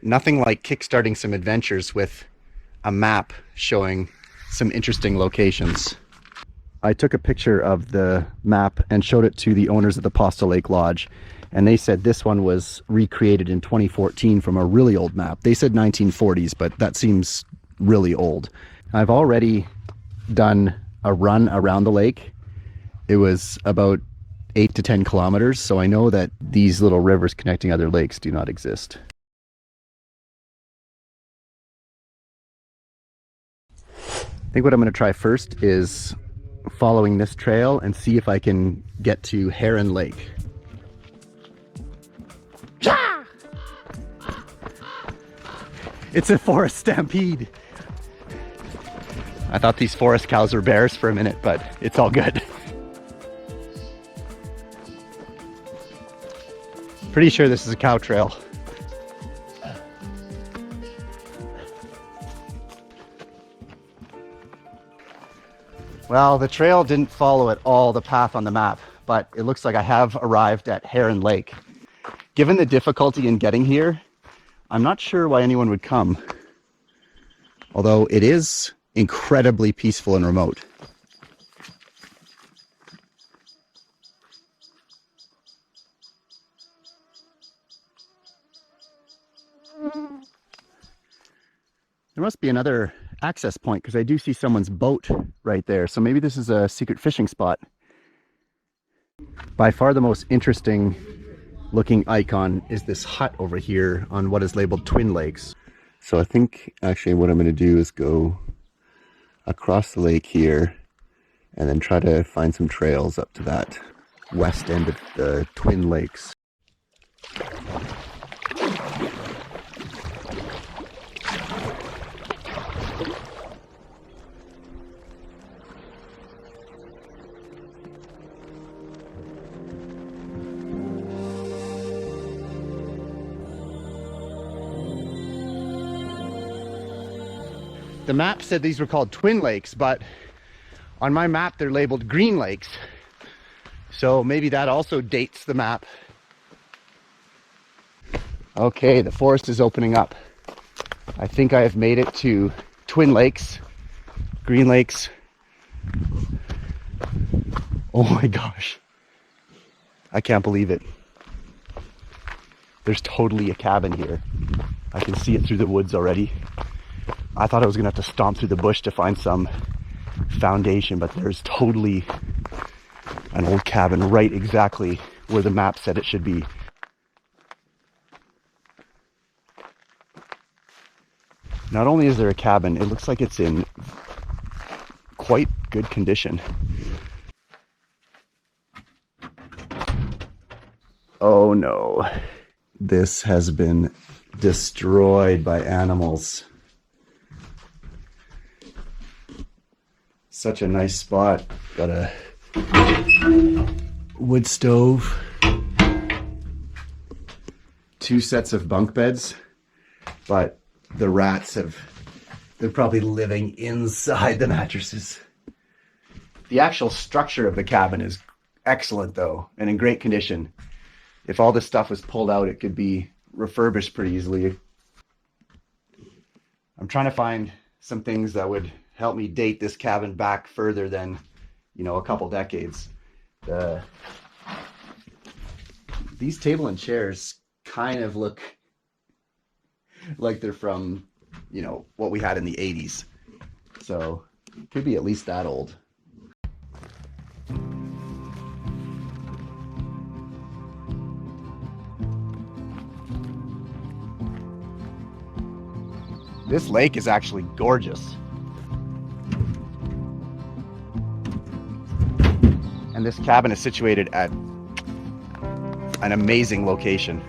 Nothing like kickstarting some adventures with a map showing some interesting locations. I took a picture of the map and showed it to the owners of the Postill Lake Lodge, and they said this one was recreated in 2014 from a really old map. They said 1940s, but that seems really old. I've already done a run around the lake. It was about 8 to 10 kilometers, so I know that these little rivers connecting other lakes do not exist. I think what I'm going to try first is following this trail and see if I can get to Heron Lake. It's a forest stampede. I thought these forest cows were bears for a minute, but it's all good. Pretty sure this is a cow trail. Well, the trail didn't follow at all the path on the map, but it looks like I have arrived at Heron Lake. Given the difficulty in getting here, I'm not sure why anyone would come. Although it is incredibly peaceful and remote. There must be another access point because I do see someone's boat right there. So maybe this is a secret fishing spot. By far the most interesting looking icon is this hut over here on what is labeled Twin Lakes. So I think actually what I'm going to do is go across the lake here and then try to find some trails up to that west end of the Twin Lakes. The map said these were called Twin Lakes, but on my map they're labeled Green Lakes. So maybe that also dates the map. Okay, the forest is opening up. I think I have made it to Twin Lakes, Green Lakes. Oh my gosh. I can't believe it. There's totally a cabin here. I can see it through the woods already. I thought I was gonna have to stomp through the bush to find some foundation, but there's totally an old cabin right exactly where the map said it should be. Not only is there a cabin, it looks like it's in quite good condition. Oh no, this has been destroyed by animals. Such a nice spot. Got a wood stove, 2 sets of bunk beds, but the rats they're probably living inside the mattresses. The actual structure of the cabin is excellent though, and in great condition. If all this stuff was pulled out, it could be refurbished pretty easily. I'm trying to find some things that would help me date this cabin back further than, you know, a couple decades. These table and chairs kind of look like they're from, you know, what we had in the 80s. So it could be at least that old. This lake is actually gorgeous. And this cabin is situated at an amazing location.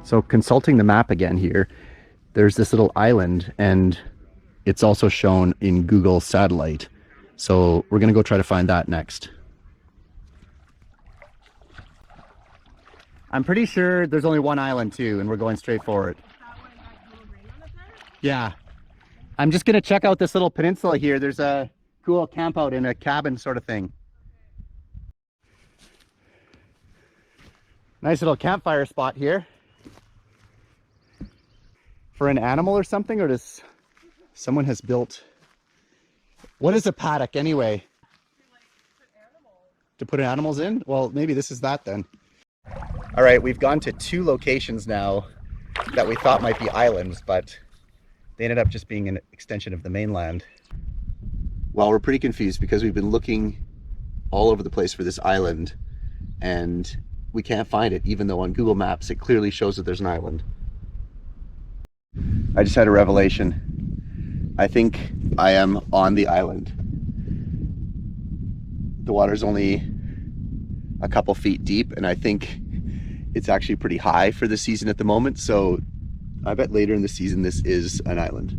So consulting the map again here, there's this little island and it's also shown in Google Satellite. So we're gonna go try to find that next. I'm pretty sure there's only one island too, and we're going straight for it. Yeah. I'm just gonna check out this little peninsula here. There's a cool camp out in a cabin sort of thing. Nice little campfire spot here. For an animal or something, or does someone has built, what is a paddock anyway? To put animals in? Well, maybe this is that then. All right, we've gone to 2 locations now that we thought might be islands, but they ended up just being an extension of the mainland. Well, we're pretty confused because we've been looking all over the place for this island and we can't find it, even though on Google Maps it clearly shows that there's an island. I just had a revelation. I think I am on the island. The water's only a couple feet deep and I think it's actually pretty high for the season at the moment, so I bet later in the season this is an island.